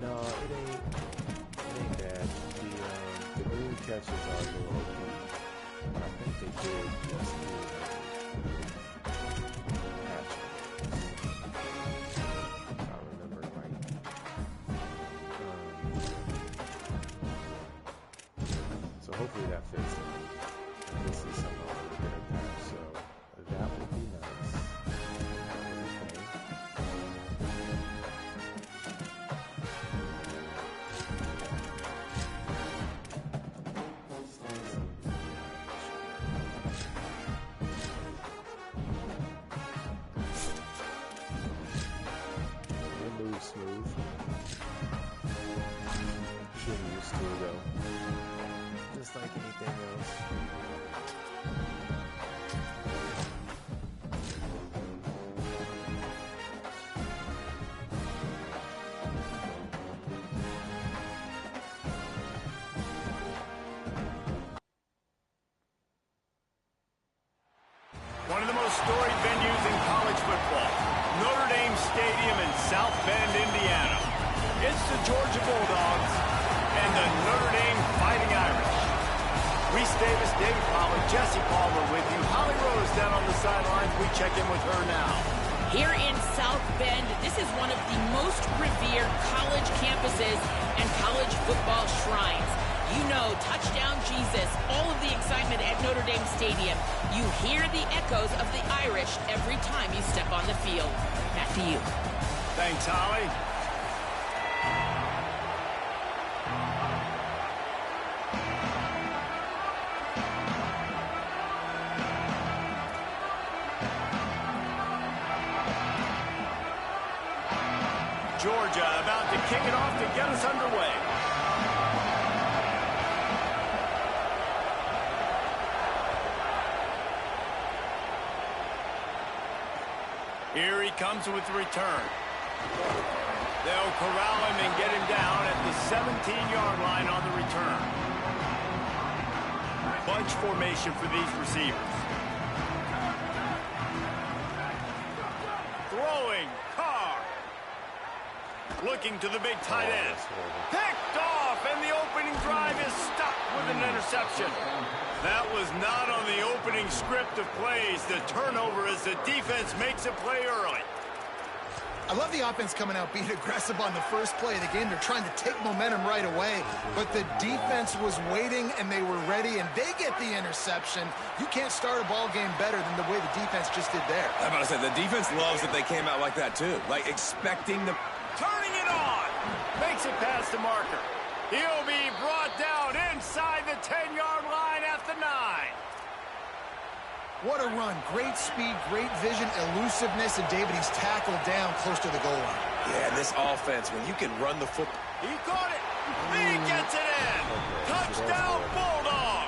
No, it ain't bad. The green catches are a little OP, but I think they did just do patch. If I remember right. So hopefully that fits it. And this is some other bit of patch, so that would be nice. Smooth. Shouldn't used to though. Just like anything else. One of the most storied venues in college football, Notre Dame Stadium in South Bend, Indiana. It's the Georgia Bulldogs and the Notre Dame Fighting Irish. Reese Davis, David Pollard, Jesse Palmer with you. Holly Rose down on the sidelines. We check in with her now. Here in South Bend, this is one of the most revered college campuses and college football shrines. You know, touchdown Jesus, all of the excitement at Notre Dame Stadium. You hear the echoes of the Irish every time you step on the field. Back to you. Thanks, Holly. Georgia about to kick it off to get us underway. Here he comes with the return. They'll corral him and get him down at the 17-yard line on the return. Bunch formation for these receivers. Throwing, Carr. Looking to the big tight end. Picked off, and the opening drive is stopped with an interception. That was not on the opening script of plays. The turnover as the defense makes a play early. I love the offense coming out being aggressive on the first play of the game. They're trying to take momentum right away, but the defense was waiting, and they were ready, and they get the interception. You can't start a ball game better than the way the defense just did there. I'm about to say, the defense loves that they came out like that, too. Like, expecting the... Turning it on. Makes it past the marker. He'll be brought down inside the 10-yard line at the 9. What a run. Great speed, great vision, elusiveness, and David, he's tackled down close to the goal line. Yeah, this offense, when you can run the football... He caught it. He gets it in. Touchdown, Bulldogs.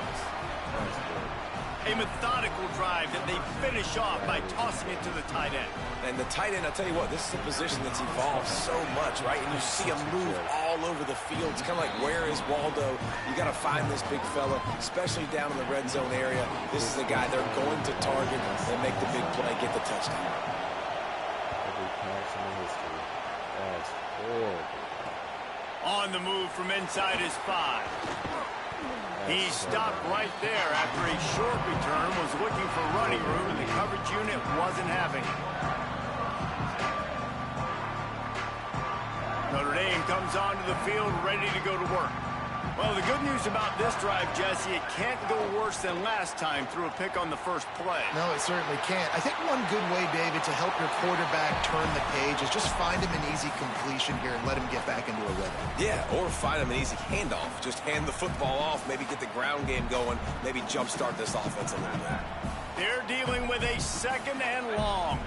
A methodical drive that they finish off by tossing it to the tight end. And the tight end, I'll tell you what, this is a position that's evolved so much, right? And you see him move all over the field. It's kind of like, where is Waldo? You got to find this big fella, especially down in the red zone area. This is the guy they're going to target and make the big play, get the touchdown. Every pass in the history. That's horrible. On the move from inside his 5. He stopped right there after a short return, was looking for running room, and the coverage unit wasn't having it. Notre Dame comes onto the field ready to go to work. Well, the good news about this drive, Jesse, it can't go worse than last time through a pick on the first play. No, it certainly can't. I think one good way, David, to help your quarterback turn the page is just find him an easy completion here and let him get back into a rhythm. Yeah, or find him an easy handoff. Just hand the football off, maybe get the ground game going, maybe jumpstart this offense a little bit. They're dealing with a 2nd and long.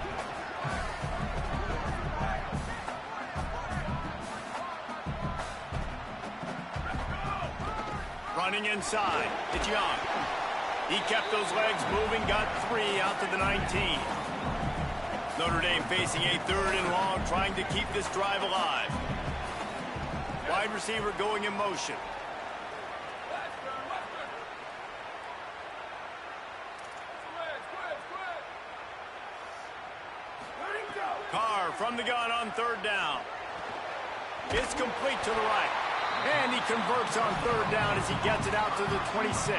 Running inside, it's Young. He kept those legs moving, got 3 out to the 19. Notre Dame facing a 3rd and long, trying to keep this drive alive. Wide receiver going in motion. Carr from the gun on 3rd down. It's complete to the right. And he converts on third down as he gets it out to the 26.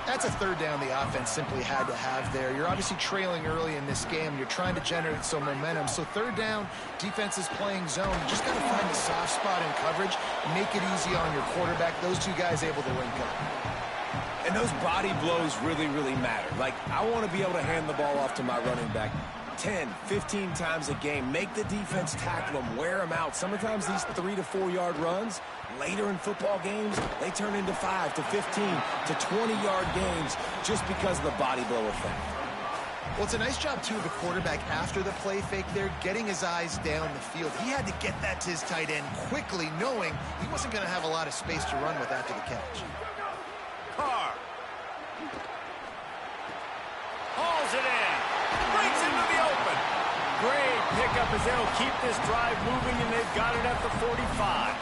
That's a third down the offense simply had to have there. You're obviously trailing early in this game. You're trying to generate some momentum. So third down, defense is playing zone. You just got to find a soft spot in coverage, make it easy on your quarterback. Those two guys able to link up. And those body blows really, really matter. Like, I want to be able to hand the ball off to my running back 10, 15 times a game. Make the defense tackle them, wear them out. Sometimes these 3 to 4 yard runs, later in football games, they turn into 5 to 15 to 20-yard games just because of the body blow effect. Well, it's a nice job, too, of the quarterback after the play fake there, getting his eyes down the field. He had to get that to his tight end quickly, knowing he wasn't going to have a lot of space to run with after the catch. Carr hauls it in, breaks into the open. Great pickup as they'll keep this drive moving, and they've got it at the 45.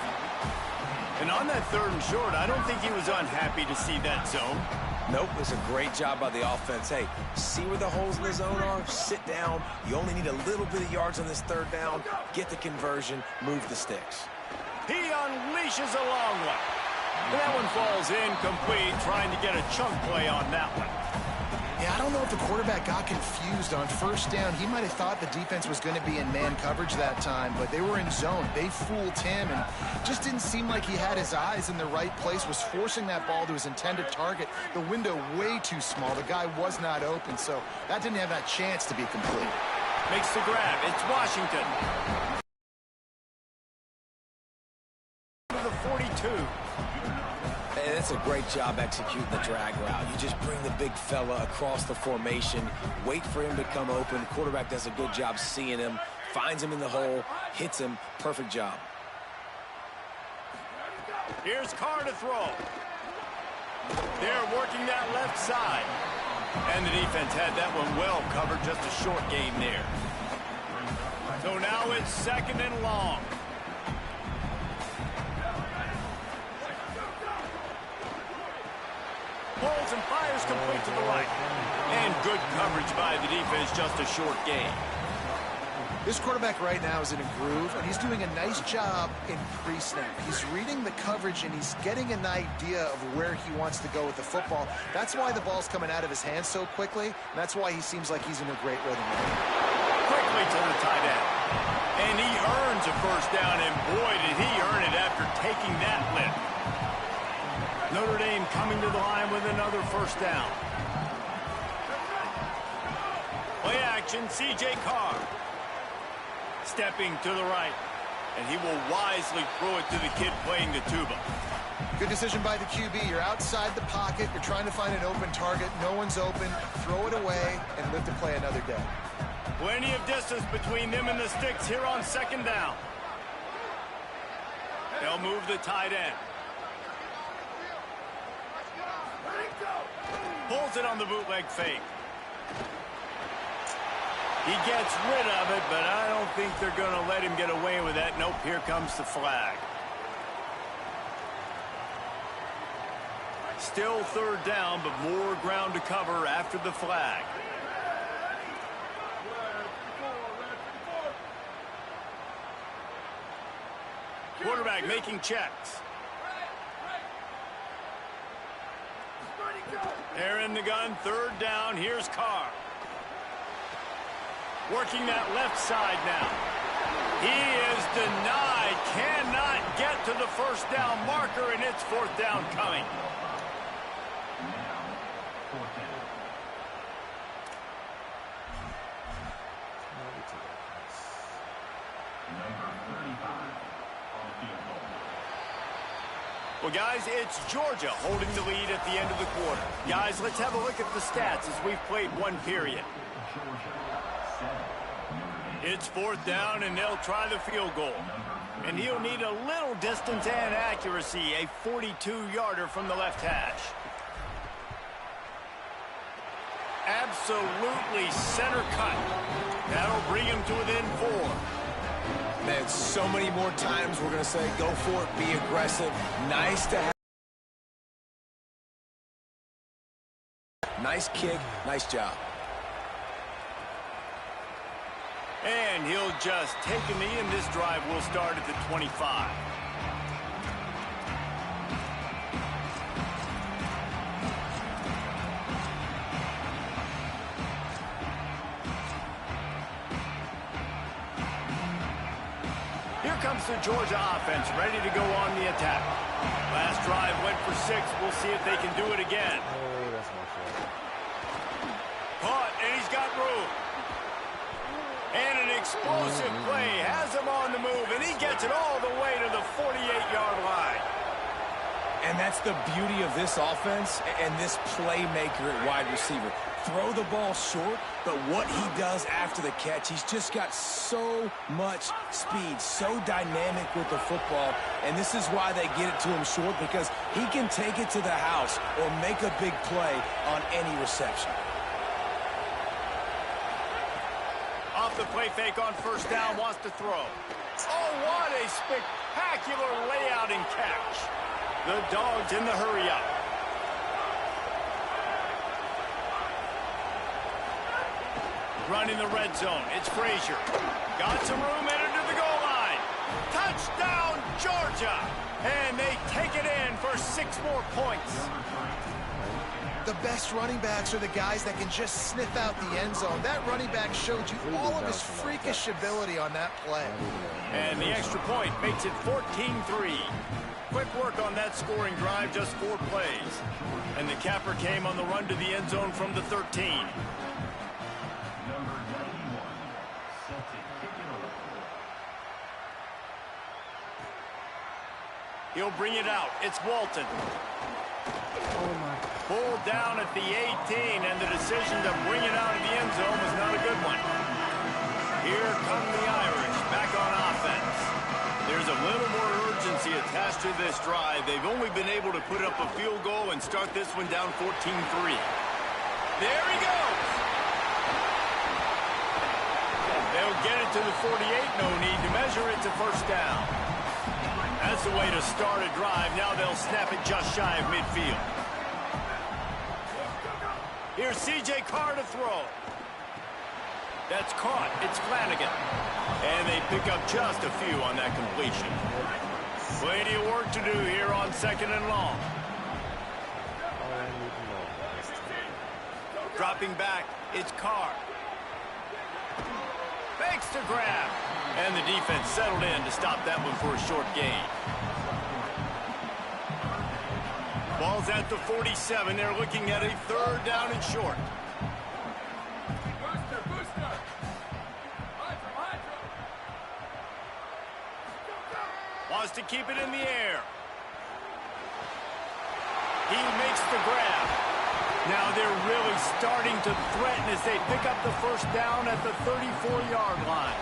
And on that third and short, I don't think he was unhappy to see that zone. Nope, it was a great job by the offense. Hey, see where the holes in the zone are? Sit down. You only need a little bit of yards on this third down. Get the conversion, move the sticks. He unleashes a long one. That one falls incomplete, trying to get a chunk play on that one. Yeah, I don't know if the quarterback got confused on first down. He might have thought the defense was going to be in man coverage that time, but they were in zone. They fooled him, and just didn't seem like he had his eyes in the right place, was forcing that ball to his intended target. The window way too small. The guy was not open, so that didn't have that chance to be complete. Makes the grab. It's Washington. To the 42. And it's a great job executing the drag route. You just bring the big fella across the formation, wait for him to come open. Quarterback does a good job seeing him, finds him in the hole, hits him. Perfect job. Here's Carr to throw. They're working that left side. And the defense had that one well covered, just a short gain there. So now it's second and long. Pulls and fires complete to the right. And good coverage by the defense, just a short gain. This quarterback right now is in a groove, and he's doing a nice job in pre-snap. He's reading the coverage, and he's getting an idea of where he wants to go with the football. That's why the ball's coming out of his hands so quickly, and that's why he seems like he's in a great rhythm. Quickly to the tight end. And he earns a first down, and boy, did he earn it after taking that lift. Notre Dame coming to the line with another first down. Play action, C.J. Carr. Stepping to the right. And he will wisely throw it to the kid playing the tuba. Good decision by the QB. You're outside the pocket. You're trying to find an open target. No one's open. Throw it away and live to play another day. Plenty of distance between them and the sticks here on second down. They'll move the tight end. Pulls it on the bootleg fake. He gets rid of it, but I don't think they're going to let him get away with that. Nope, here comes the flag. Still third down, but more ground to cover after the flag. Quarterback making checks. They're in the gun, third down. Here's Carr. Working that left side now. He is denied. Cannot get to the first down marker, and it's fourth down coming. Well, guys, it's Georgia holding the lead at the end of the quarter. Guys, let's have a look at the stats as we've played one period. It's fourth down, and they'll try the field goal. And he'll need a little distance and accuracy, a 42-yarder from the left hash. Absolutely center cut. That'll bring him to within 4. Man, so many more times we're going to say, go for it, be aggressive. Nice to have. Nice kick, nice job. And he'll just take a knee, and this drive will start at the 25. Here comes the Georgia offense, ready to go on the attack. Last drive went for 6. We'll see if they can do it again. Oh, that's my fault. Caught, and he's got room. And an explosive play has him on the move, and he gets it all the way to the 48-yard line. And that's the beauty of this offense and this playmaker at wide receiver. Throw the ball short, but what he does after the catch, he's just got so much speed, so dynamic with the football, and this is why they get it to him short, because he can take it to the house or make a big play on any reception. Off the play fake on first down, wants to throw. Oh, what a spectacular layout and catch. The Dogs in the hurry up. Running the red zone. It's Frazier. Got some room, entered to the goal line. Touchdown, Georgia. And they take it in for 6 more points. The best running backs are the guys that can just sniff out the end zone. That running back showed you all of his freakish ability on that play. And the extra point makes it 14-3. Quick work on that scoring drive, just 4 plays. And the capper came on the run to the end zone from the 13. He'll bring it out. It's Walton. Pulled down at the 18, and the decision to bring it out of the end zone was not a good one. Here come the Irish back on offense. There's a little more urgency attached to this drive. They've only been able to put up a field goal and start this one down 14-3. There he goes. They'll get it to the 48. No need to measure it to first down. That's the way to start a drive. Now they'll snap it just shy of midfield. Here's C.J. Carr to throw. That's caught. It's Flanagan. And they pick up just a few on that completion. Plenty of work to do here on 2nd and long. Dropping back, it's Carr. Fakes to grab. And the defense settled in to stop that one for a short gain. Ball's at the 47. They're looking at a 3rd down and short. Wants to keep it in the air. He makes the grab. Now they're really starting to threaten as they pick up the first down at the 34-yard line.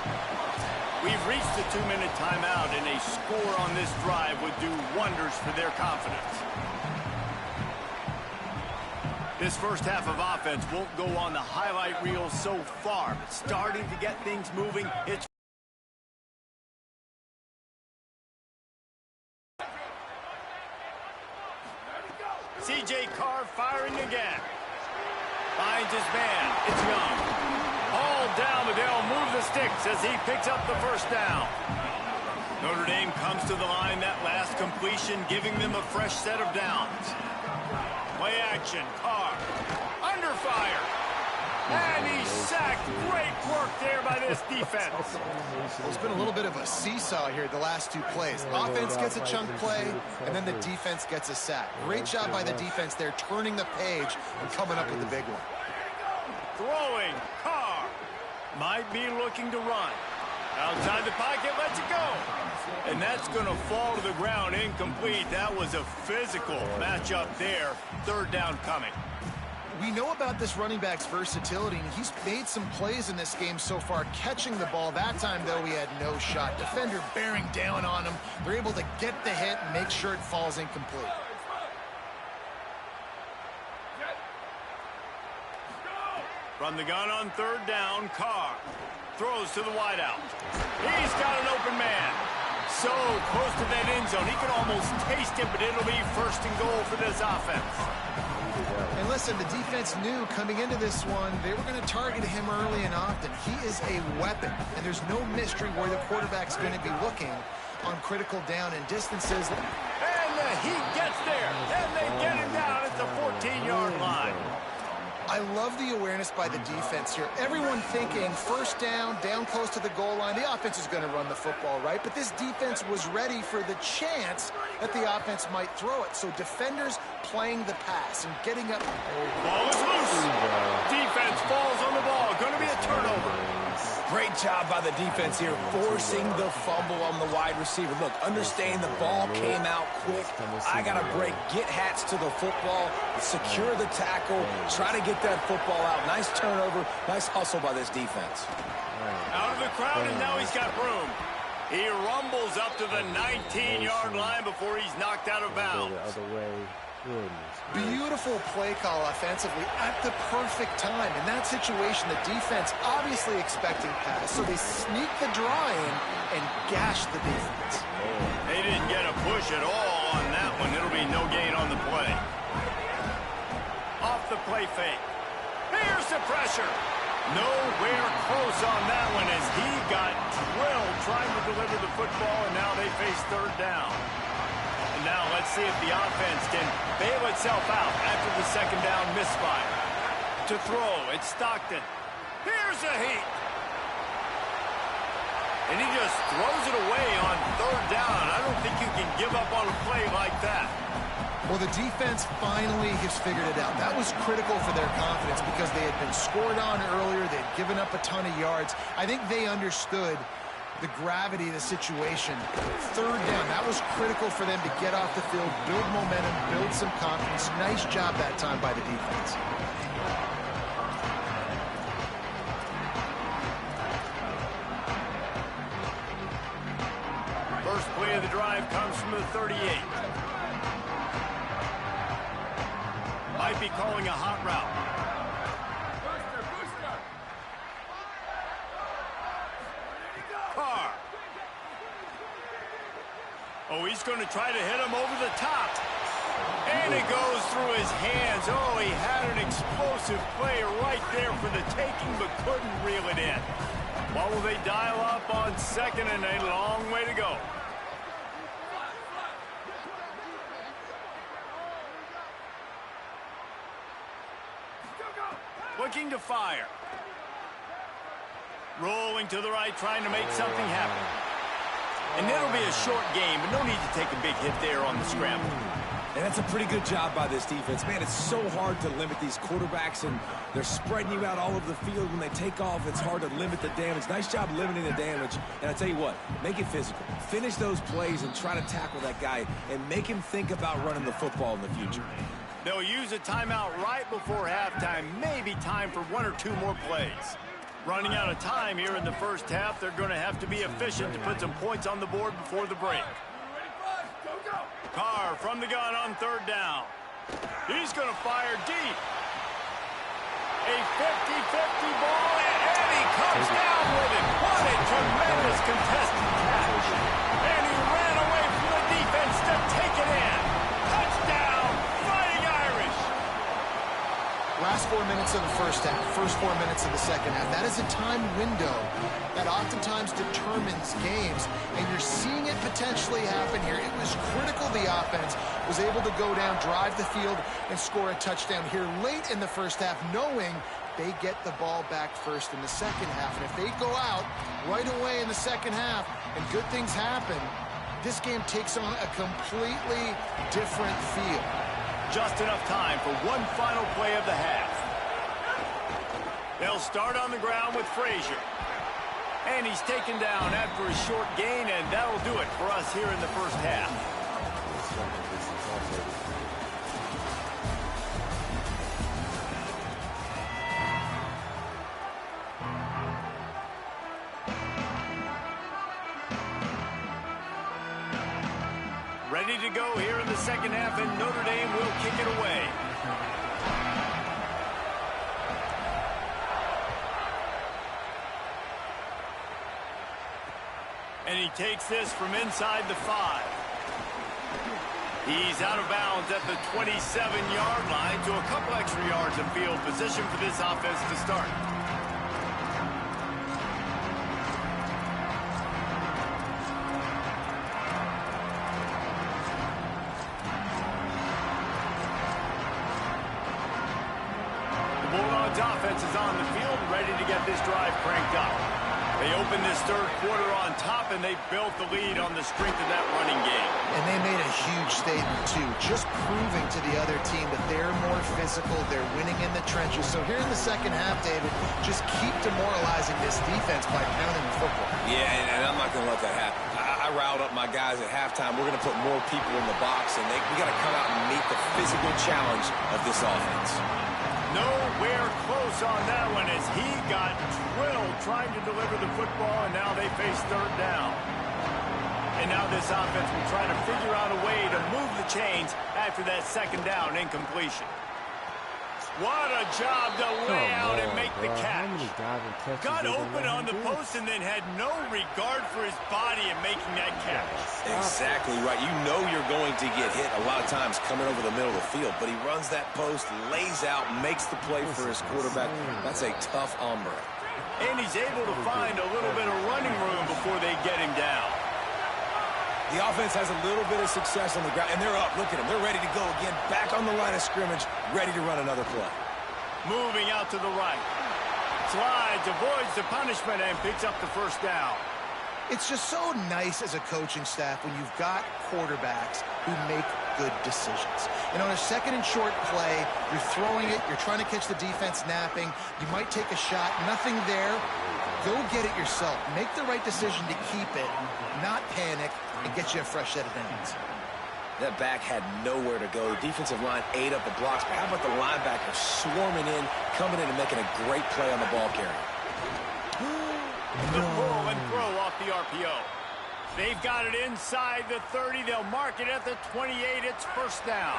We've reached the 2-minute timeout, and a score on this drive would do wonders for their confidence. This first half of offense won't go on the highlight reel so far, but starting to get things moving. It's C.J. Carr firing again. Finds his man. It's Young. All down, but they'll move the sticks as he picks up the first down. Notre Dame comes to the line. That last completion giving them a fresh set of downs. Play action. Carr. Under fire. And he's sacked. Great work there by this defense. Well, it's been a little bit of a seesaw here the last 2 plays. Offense gets a chunk play, and then the defense gets a sack. Great job by the defense there, turning the page and coming up with the big one. Throwing. Carr. Might be looking to run. Outside the pocket, lets it go. And that's going to fall to the ground incomplete. That was a physical matchup there. 3rd down coming. We know about this running back's versatility, and he's made some plays in this game so far, catching the ball. That time, though, he had no shot. Defender bearing down on him. They're able to get the hit and make sure it falls incomplete. From the gun on 3rd down, Carr throws to the wideout. He's got an open man. So close to that end zone. He could almost taste it, but it'll be first and goal for this offense. And listen, the defense knew coming into this one, they were going to target him early and often. He is a weapon, and there's no mystery where the quarterback's going to be looking on critical down and distances. And the Heat gets there, and they get him down at the 14-yard line. I love the awareness by the defense here. Everyone thinking first down, down close to the goal line. The offense is going to run the football, right? But this defense was ready for the chance that the offense might throw it. So defenders playing the pass and getting up. Ball is loose. Defense falls on the ball. Going to be a turnover. Great job by the defense here, forcing the fumble on the wide receiver. Look, understand the ball came out quick. I got to break, get hats to the football, secure the tackle, try to get that football out. Nice turnover, nice hustle by this defense. Out of the crowd, and now he's got room. He rumbles up to the 19-yard line before he's knocked out of bounds. The other way. Beautiful play call offensively at the perfect time. In that situation, the defense obviously expecting pass, so they sneak the draw in and gash the defense. They didn't get a push at all on that one. It'll be no gain on the play. Off the play fake. Here's the pressure. Nowhere close on that one as he got drilled trying to deliver the football, and now they face third down. And now let's see if the offense can bail itself out after the second down misfire. To throw, it's Stockton. Here's a Heat. And he just throws it away on third down. I don't think you can give up on a play like that. Well, the defense finally has figured it out. That was critical for their confidence because they had been scored on earlier. They had given up a ton of yards. I think they understood the gravity of the situation. Third down, that was critical for them to get off the field, build momentum, build some confidence. Nice job that time by the defense. First play of the drive comes from the 38. Might be calling a hot route. Carr. Oh, he's going to try to hit him over the top. And it goes through his hands. Oh, he had an explosive play right there for the taking, but couldn't reel it in. What will they dial up on second, and a long way to go? Looking to fire. Rolling to the right, trying to make something happen. And it'll be a short game, but no need to take a big hit there on the scramble. And that's a pretty good job by this defense. Man, it's so hard to limit these quarterbacks, and they're spreading you out all over the field. When they take off, it's hard to limit the damage. Nice job limiting the damage. And I tell you what, make it physical. Finish those plays and try to tackle that guy and make him think about running the football in the future. They'll use a timeout right before halftime. Maybe time for one or two more plays. Running out of time here in the first half. They're going to have to be efficient to put some points on the board before the break. Carr from the gun on third down. He's going to fire deep. A 50-50 ball, and he comes down with it. What a tremendous contested catch. And he ran away from the defense to take it in. Touchdown, Fighting Irish. Last 4 minutes of the first half, first 4 minutes of the second half. That is a time window that oftentimes determines games, and you're seeing it potentially happen here. It was critical the offense was able to go down, drive the field, and score a touchdown here late in the first half, knowing they get the ball back first in the second half. And if they go out right away in the second half and good things happen, this game takes on a completely different feel. Just enough time for one final play of the half. They'll start on the ground with Frazier. And he's taken down after a short gain, and that'll do it for us here in the first half. Ready to go here in the second half, and Notre Dame will kick it away. And he takes this from inside the 5. He's out of bounds at the 27-yard line to a couple extra yards of field position for this offense to start. The Bulldogs offense is on the field, ready to get this drive cranked up. They opened this third quarter on top, and they built the lead on the strength of that running game. And they made a huge statement, too, just proving to the other team that they're more physical, they're winning in the trenches. So here in the second half, David, just keep demoralizing this defense by pounding the football. Yeah, and I'm not going to let that happen. I riled up my guys at halftime. We're going to put more people in the box, and we got to come out and meet the physical challenge of this offense. Nowhere close on that one as he got drilled trying to deliver the football, and now they face third down. And now this offense will try to figure out a way to move the chains after that second down incompletion. What a job to lay out and make the catch. Got open on the post and then had no regard for his body in making that catch. Exactly right. You know you're going to get hit a lot of times coming over the middle of the field, but he runs that post, lays out, makes the play for his quarterback. That's a tough hombre. And he's able to find a little bit of running room before they get him down. The offense has a little bit of success on the ground, and they're up. Look at them. They're ready to go again. Back on the line of scrimmage, ready to run another play. Moving out to the right. Slides, avoids the punishment, and picks up the first down. It's just so nice as a coaching staff when you've got quarterbacks who make good decisions. And on a second and short play, you're throwing it, you're trying to catch the defense napping, you might take a shot, nothing there. Go get it yourself. Make the right decision to keep it, not panic, and get you a fresh set of downs. That back had nowhere to go. The defensive line ate up the blocks, but how about the linebacker swarming in, coming in and making a great play on the ball carrier? The pull and throw off the RPO. They've got it inside the 30. They'll mark it at the 28. It's first down.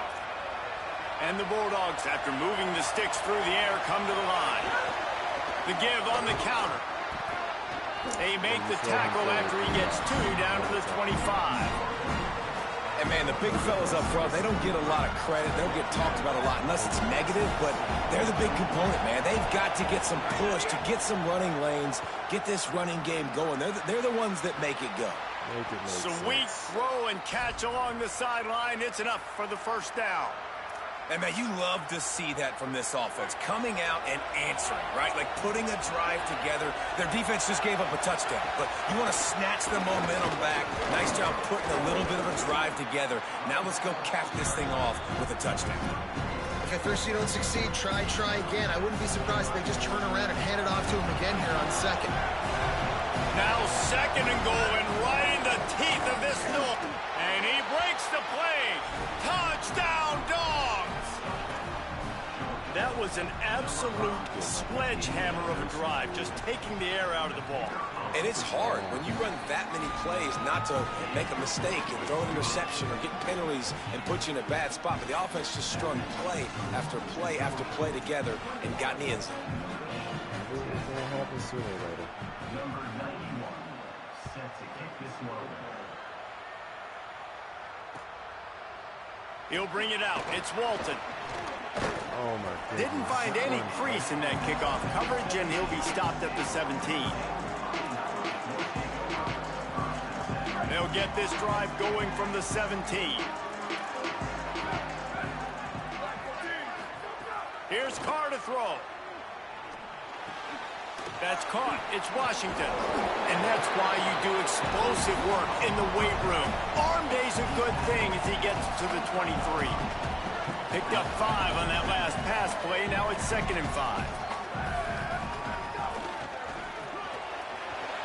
And the Bulldogs, after moving the sticks through the air, come to the line. The give on the counter. They make the tackle after he gets 2 down to the 25. And, man, the big fellas up front, they don't get a lot of credit. They don't get talked about a lot unless it's negative, but they're the big component, man. They've got to get some push, to get some running lanes, get this running game going. They're the ones that make it go. Sweet throw and catch along the sideline. It's enough for the first down. And, man, you love to see that from this offense, coming out and answering, right? Like putting a drive together. Their defense just gave up a touchdown, but you want to snatch the momentum back. Nice job putting a little bit of a drive together. Now let's go cap this thing off with a touchdown. Okay, first you don't succeed, try again. I wouldn't be surprised if they just turn around and hand it off to him again here on second. Now second and goal, and right in the teeth of this storm. And he breaks the play. Touchdown, Dogs! That was an absolute sledgehammer of a drive, just taking the air out of the ball. And it's hard when you run that many plays not to make a mistake and throw an interception or get penalties and put you in a bad spot. But the offense just strung play after play after play together and got in the end zone. Number 91, set to kick this one away. He'll bring it out. It's Walton. Oh, my goodness. Didn't find any crease in that kickoff coverage, and he'll be stopped at the 17. They'll get this drive going from the 17. Here's Carr to throw. That's caught. It's Washington. And that's why you do explosive work in the weight room. Arm day's a good thing as he gets to the 23. Picked up 5 on that last pass play. Now it's 2nd and 5.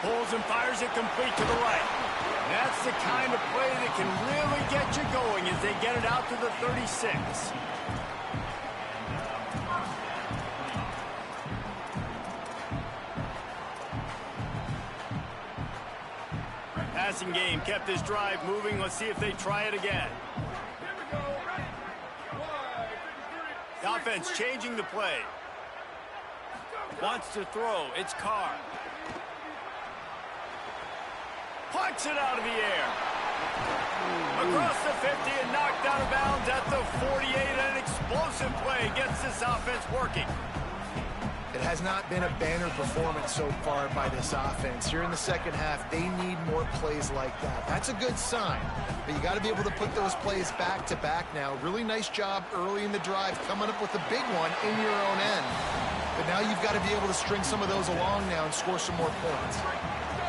Pulls and fires it complete to the right. That's the kind of play that can really get you going as they get it out to the 36. Passing game kept this drive moving. Let's see if they try it again. The offense changing the play. Wants to throw. It's Carr. Punch it out of the air. Across the 50 and knocked out of bounds at the 48. An explosive play gets this offense working. It has not been a banner performance so far by this offense. Here in the second half, they need more plays like that. That's a good sign, but you got to be able to put those plays back to back now. Really nice job early in the drive, coming up with a big one in your own end. But now you've got to be able to string some of those along now and score some more points.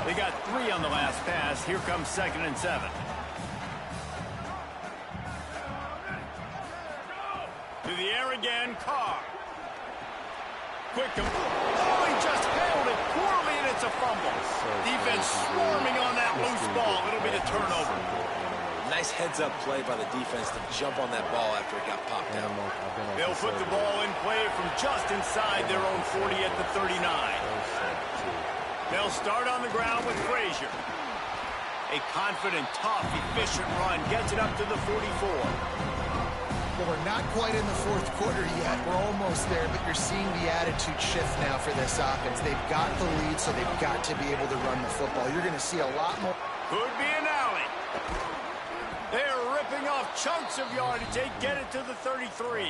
They got 3 on the last pass. Here comes 2nd and 7. To the air again, Carr. Quick to... Oh, he just handled it poorly, and it's a fumble. Defense swarming on that loose ball. It'll be the turnover. Nice heads-up play by the defense to jump on that ball after it got popped out. They'll put the ball in play from just inside their own 40 at the 39. They'll start on the ground with Frazier. A confident, tough, efficient run gets it up to the 44. Well, we're not quite in the fourth quarter yet. We're almost there, but you're seeing the attitude shift now for this offense. They've got the lead, so they've got to be able to run the football. You're going to see a lot more. Could be an alley. They're ripping off chunks of yardage. They get it to the 33.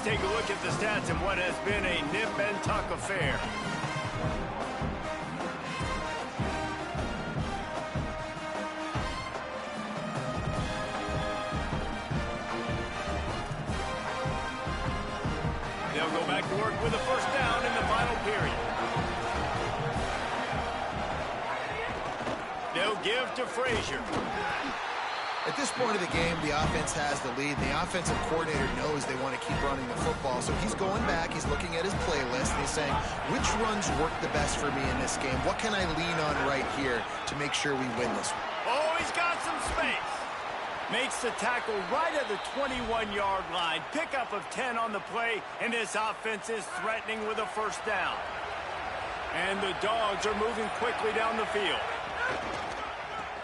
Take a look at the stats in what has been a nip and tuck affair. They'll go back to work with a first down in the final period. They'll give to Frazier. At this point of the game, the offense has the lead. The offensive coordinator knows they want to keep running the football. So he's going back, he's looking at his playlist, and he's saying, which runs work the best for me in this game? What can I lean on right here to make sure we win this one? Oh, he's got some space. Makes the tackle right at the 21-yard line. Pickup of 10 on the play, and this offense is threatening with a first down. And the Dogs are moving quickly down the field.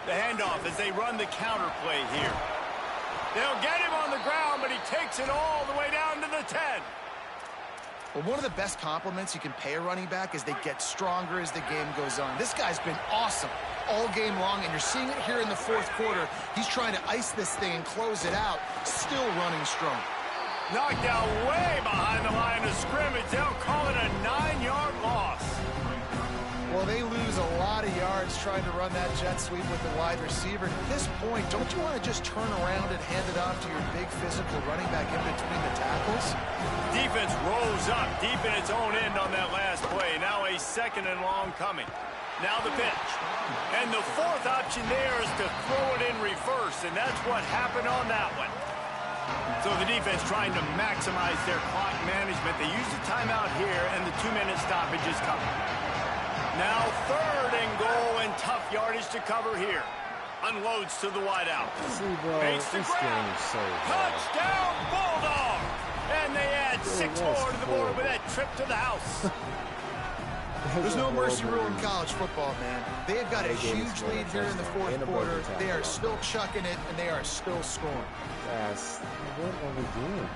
The handoff as they run the counter play here. They'll get him on the ground, but he takes it all the way down to the 10. Well, one of the best compliments you can pay a running back is they get stronger as the game goes on. This guy's been awesome all game long, and you're seeing it here in the fourth quarter. He's trying to ice this thing and close it out, still running strong. Knocked out way behind the line of scrimmage. They'll call it a 9-yard loss. Well, they lose a lot of yards trying to run that jet sweep with the wide receiver. At this point, don't you want to just turn around and hand it off to your big physical running back in between the tackles? Defense rolls up deep in its own end on that last play. Now a 2nd and long coming. Now the pitch. And the fourth option there is to throw it in reverse, and that's what happened on that one. So the defense trying to maximize their clock management. They use the timeout here, and the 2-minute stoppage is coming. Now 3rd and goal, and tough yardage to cover here. Unloads to the wideout. See, bro, Makes the this grab. game is so hard. Touchdown, Bulldog! And they add 6 more to the board with that trip to the house. There's no mercy rule in college football, man. They've got a huge lead here in the fourth quarter. They are still chucking it, and they are still scoring. Yes. What are we doing?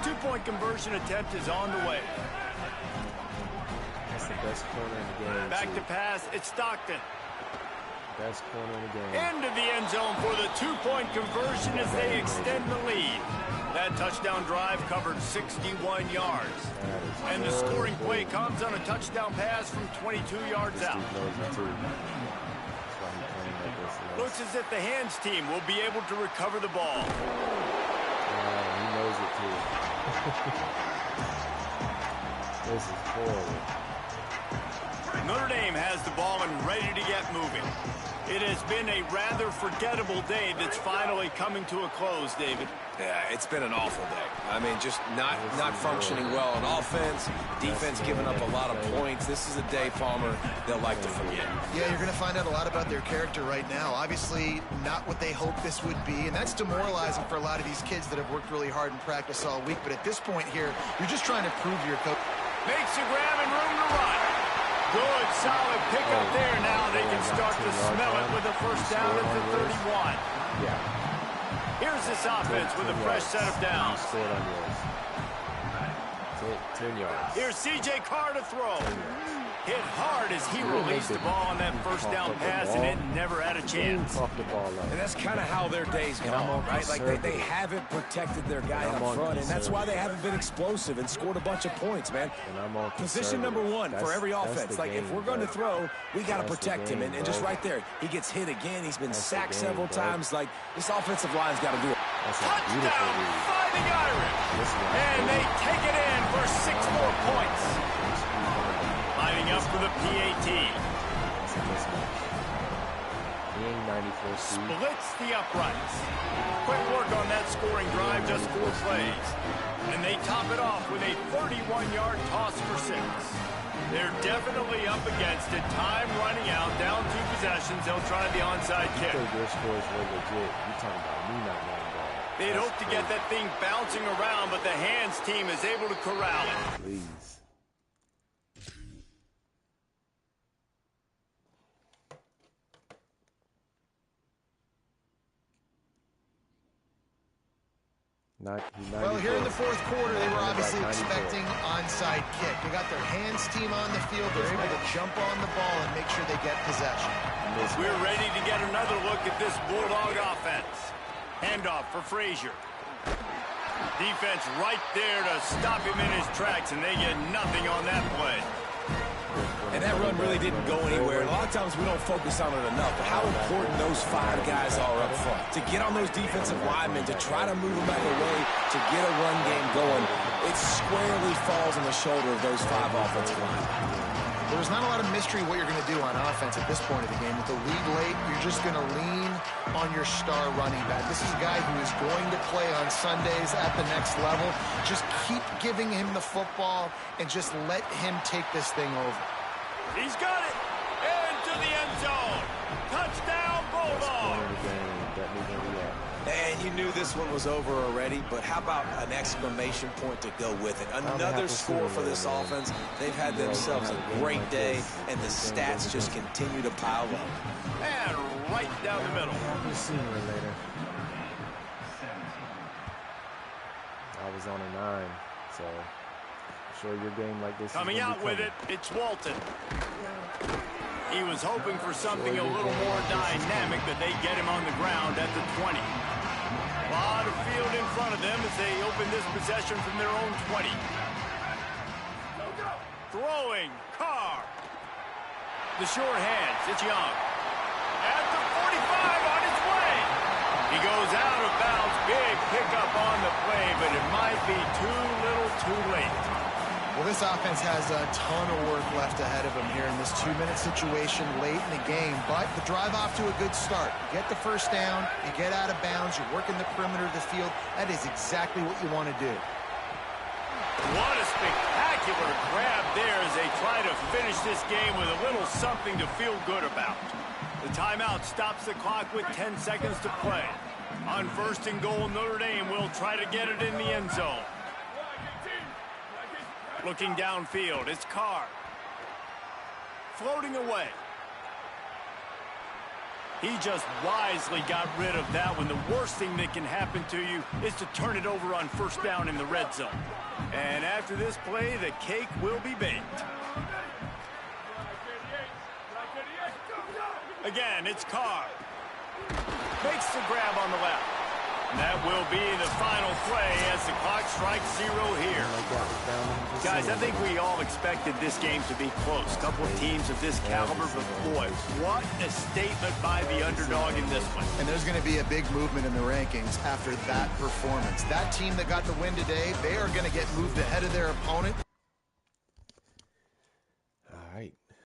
2-point conversion attempt is on the way. That's the best corner in the game. Back to pass, it's Stockton. Best corner in the game. Into the end zone for the 2-point conversion as they extend the lead. That touchdown drive covered 61 yards. And the scoring play comes on a touchdown pass from 22 yards out. Looks as if the hands team will be able to recover the ball. He knows it too. This is horrible. Notre Dame has the ball and ready to get moving. It has been a rather forgettable day that's finally coming to a close, David. Yeah, it's been an awful day. I mean, just not functioning well on offense, defense giving up a lot of points. This is a day, Palmer, they'll like to forget. Yeah, you're going to find out a lot about their character right now. Obviously, not what they hoped this would be, and that's demoralizing for a lot of these kids that have worked really hard in practice all week. But at this point here, you're just trying to prove your coach. Makes a grab and room to run. Good, solid pickup there. Now they can start to smell it with a first down at the 31. Yeah. Here's this offense with a fresh set of downs. You scored on yours. 10 yards. Here's C.J. Carr to throw. Hit hard as he released the ball on that first down pass, and it never had a chance. And that's kind of how their day's gone, right? Like they haven't protected their guy up front, and that's why they haven't been explosive and scored a bunch of points, man. Position number one for every offense. Like, if we're going to throw, we got to protect him. And just right there, he gets hit again. He's been sacked several times. Like, this offensive line's got to do it. Touchdown, Fighting Irish. And they take it in for 6 more points. Lining up for the PAT. Splits the uprights. Quick work on that scoring drive, just 4 plays. And they top it off with a 31-yard toss for 6. They're definitely up against it. Time running out, down 2 possessions. They'll try the onside kick. Their score is really legit. You're talking about me not knowing ball. They'd hope to get that thing bouncing around, but the hands team is able to corral it. Please. Well, here in the fourth quarter, they were obviously expecting onside kick. They got their hands team on the field. They're able to jump on the ball and make sure they get possession. We're ready to get another look at this Bulldog offense. Handoff for Frazier. Defense right there to stop him in his tracks, and they get nothing on that play. And that run really didn't go anywhere. A lot of times we don't focus on it enough, but how important those 5 guys are up front. To get on those defensive linemen, to try to move them out of the way, to get a run game going, it squarely falls on the shoulder of those 5 offensive linemen. There's not a lot of mystery what you're going to do on offense at this point of the game. With the lead late, you're just going to lean on your star running back. This is a guy who is going to play on Sundays at the next level. Just keep giving him the football and just let him take this thing over. He's got it. Into the end zone. Touchdown, Bulldogs. And you knew this one was over already, but how about an exclamation point to go with it? Another score for this offense. They've had themselves a great day, and the stats just continue to pile up. And right down the middle. Sooner or later. I was on a 9, so sure your game like this. Coming out with it, it's Walton. He was hoping for something a little more dynamic, but they get him on the ground at the 20. A lot of field in front of them as they open this possession from their own 20. Throwing, Carr. The short hands, it's Young. At the 45 on his way. He goes out of bounds. Big pickup on the play, but it might be too little too late. Well, this offense has a ton of work left ahead of them here in this 2-minute situation late in the game, but the drive off to a good start. You get the first down, you get out of bounds, you're working the perimeter of the field. That is exactly what you want to do. What a spectacular grab there as they try to finish this game with a little something to feel good about. The timeout stops the clock with 10 seconds to play. On 1st and goal, Notre Dame will try to get it in the end zone. Looking downfield, it's Carr. Floating away. He just wisely got rid of that one. The worst thing that can happen to you is to turn it over on 1st down in the red zone. And after this play, the cake will be baked. Again, it's Carr. Makes the grab on the left. And that will be the final play as the clock strikes 0 here. Guys, I think we all expected this game to be close. A couple of teams of this caliber, but boy, what a statement by the underdog in this one. And there's going to be a big movement in the rankings after that performance. That team that got the win today, they are going to get moved ahead of their opponent.